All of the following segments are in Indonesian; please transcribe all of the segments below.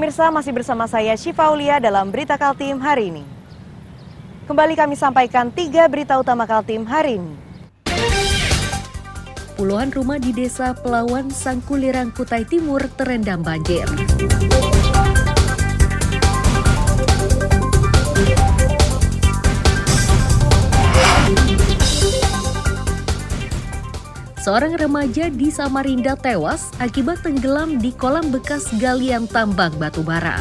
pemirsa, masih bersama saya Syifa Aulia dalam Berita Kaltim hari ini. Kembali kami sampaikan 3 berita utama Kaltim hari ini. Puluhan rumah di Desa Pelawan, Sangkulirang, Kutai Timur terendam banjir. Seorang remaja di Samarinda tewas akibat tenggelam di kolam bekas galian tambang batu bara.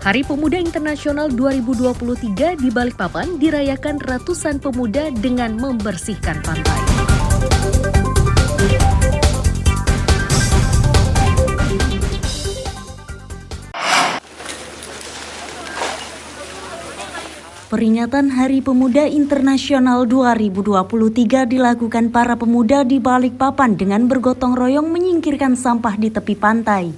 Hari Pemuda Internasional 2023 di Balikpapan dirayakan ratusan pemuda dengan membersihkan pantai. Peringatan Hari Pemuda Internasional 2023 dilakukan para pemuda di Balikpapan dengan bergotong royong menyingkirkan sampah di tepi pantai.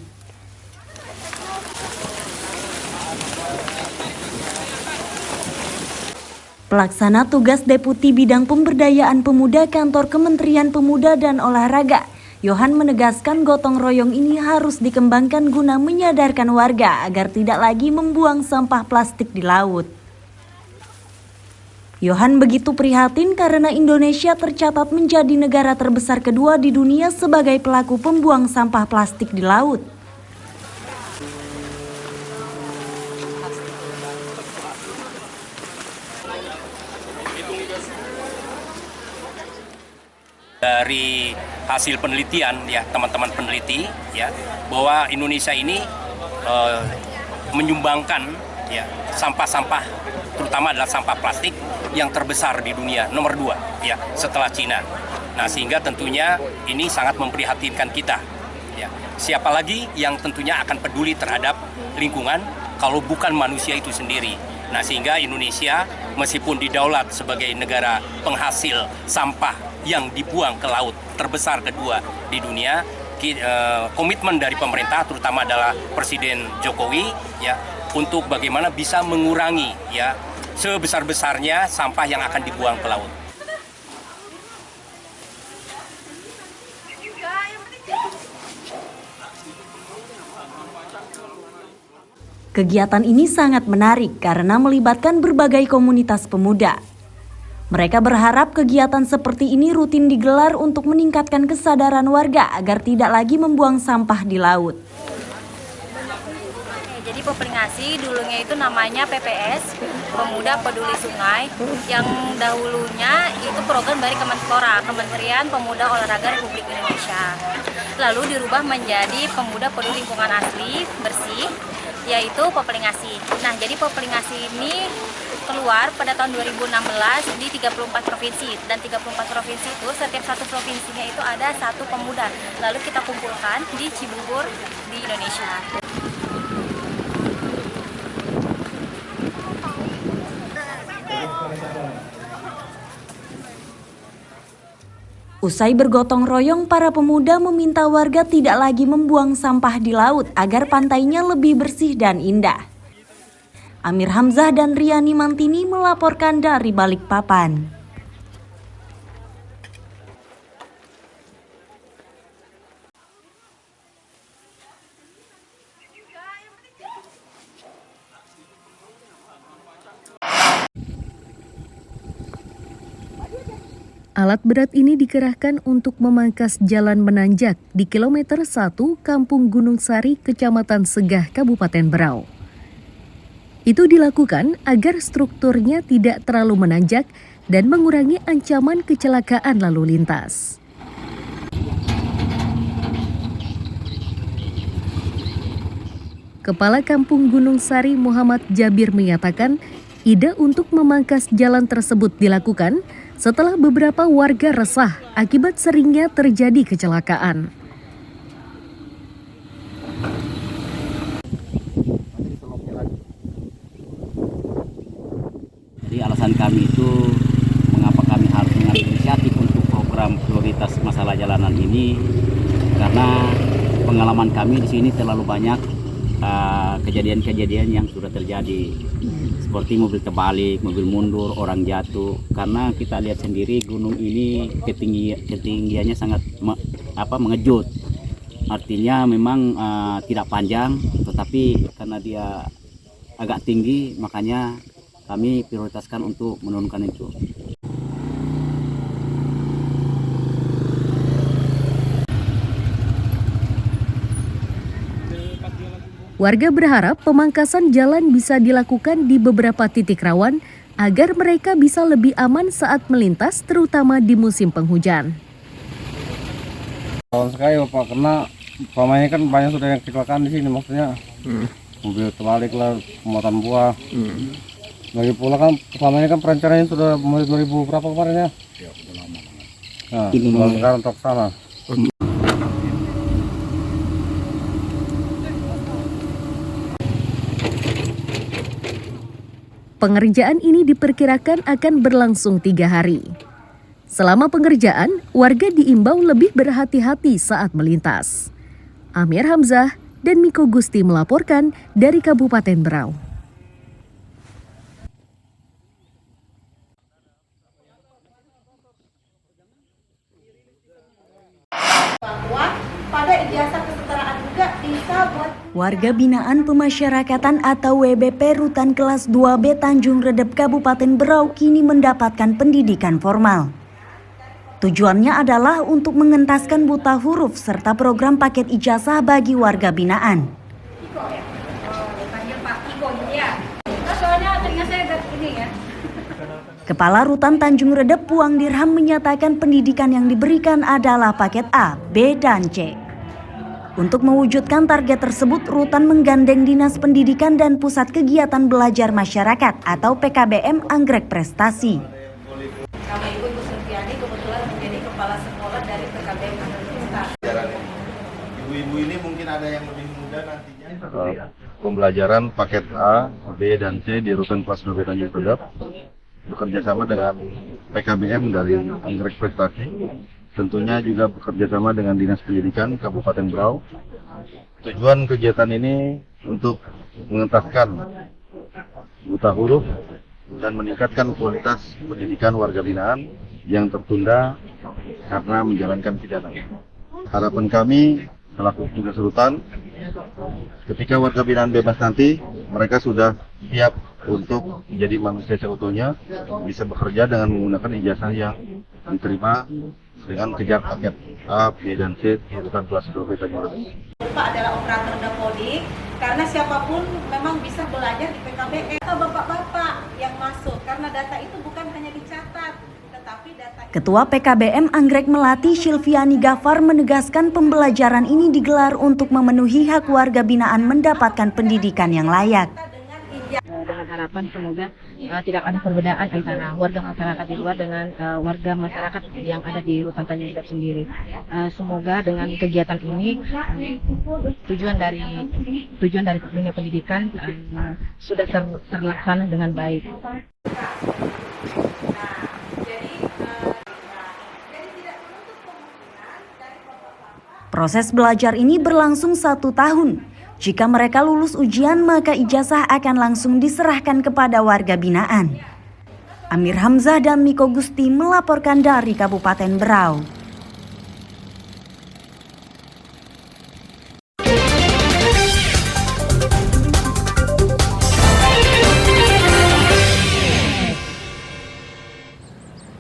Pelaksana tugas Deputi Bidang Pemberdayaan Pemuda Kantor Kementerian Pemuda dan Olahraga, Yohan menegaskan gotong royong ini harus dikembangkan guna menyadarkan warga agar tidak lagi membuang sampah plastik di laut. Yohan begitu prihatin karena Indonesia tercatat menjadi negara terbesar kedua di dunia sebagai pelaku pembuang sampah plastik di laut. Dari hasil penelitian ya teman-teman peneliti ya bahwa Indonesia ini menyumbangkan ya sampah-sampah terutama adalah sampah plastik yang terbesar di dunia, nomor 2 ya setelah Cina. Nah, sehingga tentunya ini sangat memprihatinkan kita. Ya. Siapa lagi yang tentunya akan peduli terhadap lingkungan kalau bukan manusia itu sendiri. Nah, sehingga Indonesia meskipun didaulat sebagai negara penghasil sampah yang dibuang ke laut terbesar kedua di dunia, komitmen dari pemerintah terutama adalah Presiden Jokowi ya untuk bagaimana bisa mengurangi ya sebesar-besarnya sampah yang akan dibuang ke laut. Kegiatan ini sangat menarik karena melibatkan berbagai komunitas pemuda. Mereka berharap kegiatan seperti ini rutin digelar untuk meningkatkan kesadaran warga agar tidak lagi membuang sampah di laut. Jadi Popelingasi dulunya itu namanya PPS, Pemuda Peduli Sungai, yang dahulunya itu program dari Kemenpora, Kementerian Pemuda Olahraga Republik Indonesia. Lalu dirubah menjadi Pemuda Peduli Lingkungan Asli, Bersih, yaitu Popelingasi. Nah, jadi Popelingasi ini keluar pada tahun 2016 di 34 provinsi, dan 34 provinsi itu setiap satu provinsinya itu ada satu pemuda. Lalu kita kumpulkan di Cibubur di Indonesia. Usai bergotong royong, para pemuda meminta warga tidak lagi membuang sampah di laut agar pantainya lebih bersih dan indah. Amir Hamzah dan Riani Mantini melaporkan dari Balikpapan. Alat berat ini dikerahkan untuk memangkas jalan menanjak di kilometer 1 Kampung Gunung Sari, Kecamatan Segah, Kabupaten Berau. Itu dilakukan agar strukturnya tidak terlalu menanjak dan mengurangi ancaman kecelakaan lalu lintas. Kepala Kampung Gunung Sari Muhammad Jabir menyatakan ide untuk memangkas jalan tersebut dilakukan setelah beberapa warga resah akibat seringnya terjadi kecelakaan. Jadi alasan kami itu mengapa kami harus mengambil inisiatif untuk program prioritas masalah jalanan ini, karena pengalaman kami di sini terlalu banyak kejadian-kejadian yang sudah terjadi, seperti mobil terbalik, mobil mundur, orang jatuh. Karena kita lihat sendiri gunung ini ketinggiannya sangat mengejut. Artinya memang tidak panjang, tetapi karena dia agak tinggi, makanya kami prioritaskan untuk menurunkan itu. Warga berharap pemangkasan jalan bisa dilakukan di beberapa titik rawan agar mereka bisa lebih aman saat melintas, terutama di musim penghujan. Tahun sekali Bapak, karena umpamanya kan banyak sudah yang kecelakaan di sini, maksudnya mobil terbalik lah, pemotongan buah. Lagi pula kan selama kan perencanaannya sudah mulai 2000 berapa kemarin ya? Ya, udah lama. Nah, sekarang untuk sana. Pengerjaan ini diperkirakan akan berlangsung 3 hari. Selama pengerjaan, warga diimbau lebih berhati-hati saat melintas. Amir Hamzah dan Miko Gusti melaporkan dari Kabupaten Berau. Warga binaan pemasyarakatan atau WBP Rutan Kelas 2B Tanjung Redep Kabupaten Berau kini mendapatkan pendidikan formal. Tujuannya adalah untuk mengentaskan buta huruf serta program paket ijazah bagi warga binaan. Kepala Rutan Tanjung Redep Puang Dirham menyatakan pendidikan yang diberikan adalah paket A, B, dan C. Untuk mewujudkan target tersebut, Rutan menggandeng Dinas Pendidikan dan Pusat Kegiatan Belajar Masyarakat atau PKBM Anggrek Prestasi. Nama Ibu Surfiani kebetulan menjadi kepala sekolah dari PKBM Anggrek Prestasi. Ibu-ibu ini mungkin ada yang lebih muda nantinya. Pembelajaran paket A, B, dan C di Rutan Kelas 2B Tanjung Redep bekerja sama dengan PKBM dari Anggrek Prestasi. Tentunya juga bekerja sama dengan Dinas Pendidikan Kabupaten Berau. Tujuan kegiatan ini untuk mengentaskan buta huruf dan meningkatkan kualitas pendidikan warga binaan yang tertunda karena menjalankan pidana. Harapan kami selaku petugas rutan, ketika warga binaan bebas nanti, mereka sudah siap untuk menjadi manusia seutuhnya, bisa bekerja dengan menggunakan ijazah yang diterima dengan kejar paket A, B, dan C di Rutan Kelas 2B Tanjung Redep. Bapak adalah operator dapodik, karena siapapun memang bisa belajar di PKBM. Bapak-bapak yang masuk, karena data itu bukan hanya dicatat, tetapi data... Ketua PKBM Anggrek Melati Silviani Gafar menegaskan pembelajaran ini digelar untuk memenuhi hak warga binaan mendapatkan pendidikan yang layak. Dengan harapan semoga tidak ada perbedaan antara warga masyarakat di luar dengan warga masyarakat yang ada di Rutan Tanjung Redep sendiri. Semoga dengan kegiatan ini tujuan dari dunia pendidikan sudah terlaksana dengan baik. Proses belajar ini berlangsung 1 tahun. Jika mereka lulus ujian, maka ijazah akan langsung diserahkan kepada warga binaan. Amir Hamzah dan Miko Gusti melaporkan dari Kabupaten Berau.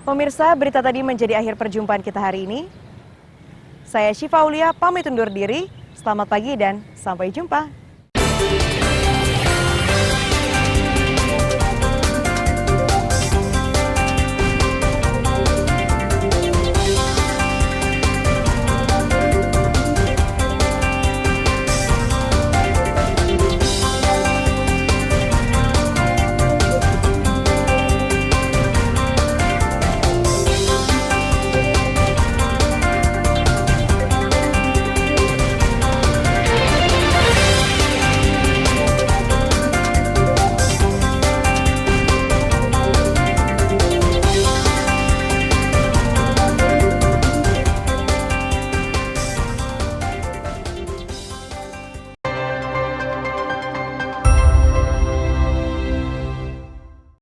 Pemirsa, berita tadi menjadi akhir perjumpaan kita hari ini. Saya Syifa Aulia pamit undur diri. Selamat pagi dan sampai jumpa.